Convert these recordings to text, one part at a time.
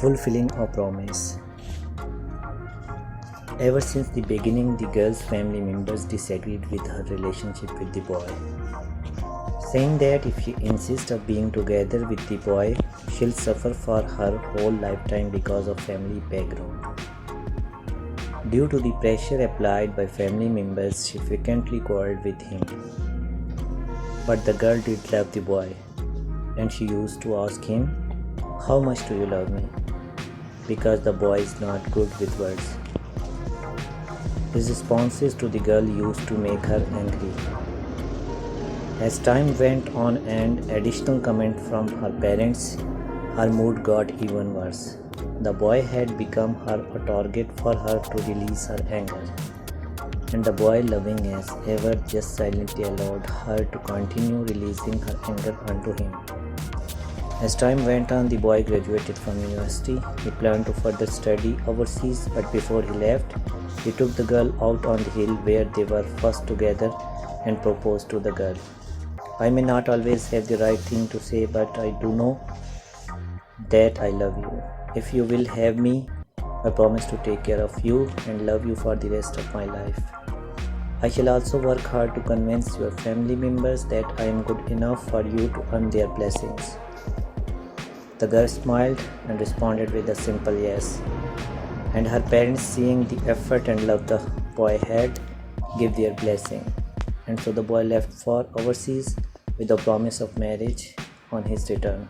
Fulfilling a promise. Ever since the beginning, the girl's family members disagreed with her relationship with the boy, saying that if she insists on being together with the boy, she'll suffer for her whole lifetime because of family background. Due to the pressure applied by family members, she frequently quarreled with him. But the girl did love the boy, and she used to ask him, "How much do you love me?" Because the boy is not good with words. His responses to the girl used to make her angry. As time went on and additional comment from her parents, her mood got even worse. The boy had become a target for her to release her anger, and the boy, loving as ever, just silently allowed her to continue releasing her anger onto him. As time went on, the boy graduated from university. He planned to further study overseas, but before he left, he took the girl out on the hill where they were first together and proposed to the girl. I may not always have the right thing to say, but I do know that I love you. If you will have me, I promise to take care of you and love you for the rest of my life. I shall also work hard to convince your family members that I am good enough for you to earn their blessings. The girl smiled and responded with a simple yes, and her parents, seeing the effort and love the boy had, gave their blessing. And so the boy left for overseas with a promise of marriage on his return.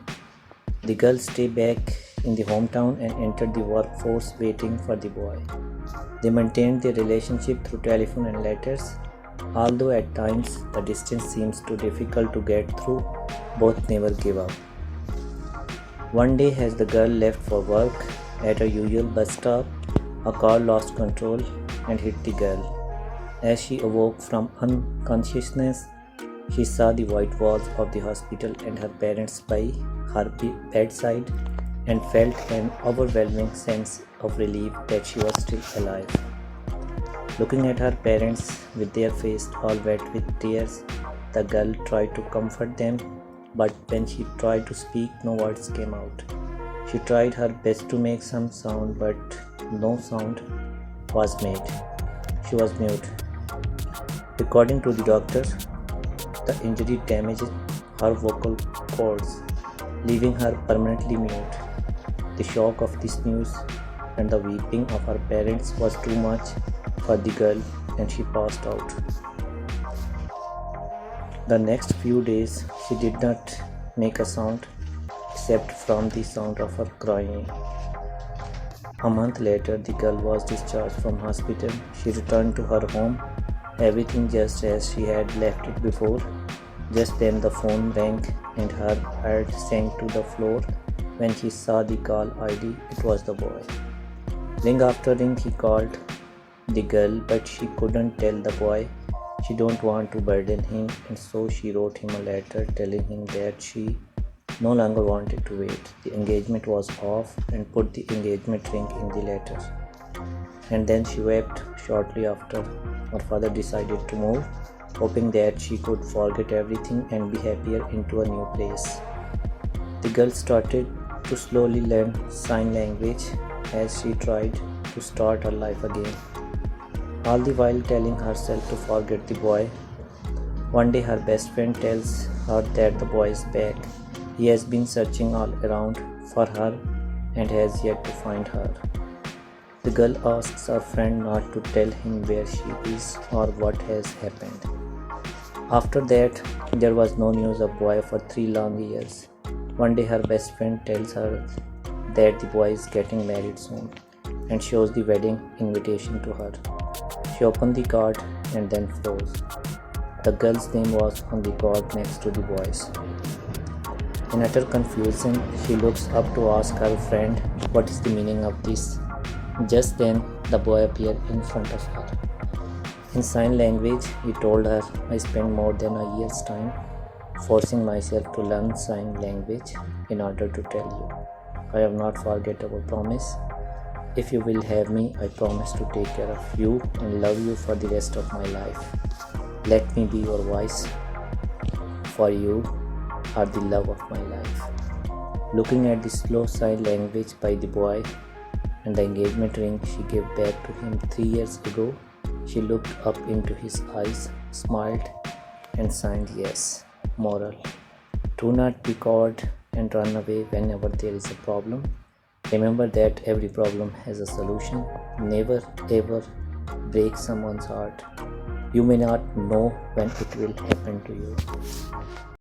The girl stayed back in the hometown and entered the workforce waiting for the boy. They maintained their relationship through telephone and letters. Although at times the distance seems too difficult to get through, both never gave up. One day, as the girl left for work, at her usual bus stop, a car lost control and hit the girl. As she awoke from unconsciousness, she saw the white walls of the hospital and her parents by her bedside and felt an overwhelming sense of relief that she was still alive. Looking at her parents with their faces all wet with tears, the girl tried to comfort them, but when she tried to speak, no words came out. She tried her best to make some sound, but no sound was made. She was mute. According to the doctor, the injury damaged her vocal cords, leaving her permanently mute. The shock of this news and the weeping of her parents was too much for the girl, and she passed out. The next few days, she did not make a sound except from the sound of her crying. A month later, the girl was discharged from hospital. She returned to her home, everything just as she had left it before. Just then the phone rang and her heart sank to the floor when she saw the call ID. It was the boy. Ring after ring he called the girl, but she couldn't tell the boy she don't want to burden him, and so she wrote him a letter telling him that she no longer wanted to wait. The engagement was off, and put the engagement ring in the letter. And then she wept. Shortly after, her father decided to move, hoping that she could forget everything and be happier into a new place. The girl started to slowly learn sign language as she tried to start her life again, all the while telling herself to forget the boy. One day her best friend tells her that the boy is back. He has been searching all around for her and has yet to find her. The girl asks her friend not to tell him where she is or what has happened. After that, there was no news of boy for 3 long years. One day her best friend tells her that the boy is getting married soon and shows the wedding invitation to her. She opened the card and then froze. The girl's name was on the card next to the boy's. In utter confusion, she looks up to ask her friend what is the meaning of this. Just then, the boy appeared in front of her. In sign language, he told her, "I spent more than a year's time forcing myself to learn sign language in order to tell you. I have not forget our promise. If you will have me, I promise to take care of you and love you for the rest of my life. Let me be your voice, for you are the love of my life." Looking at the slow sign language by the boy and the engagement ring she gave back to him 3 years ago, she looked up into his eyes, smiled, and signed yes. Moral: do not be caught and run away whenever there is a problem. Remember that every problem has a solution. Never ever break someone's heart. You may not know when it will happen to you.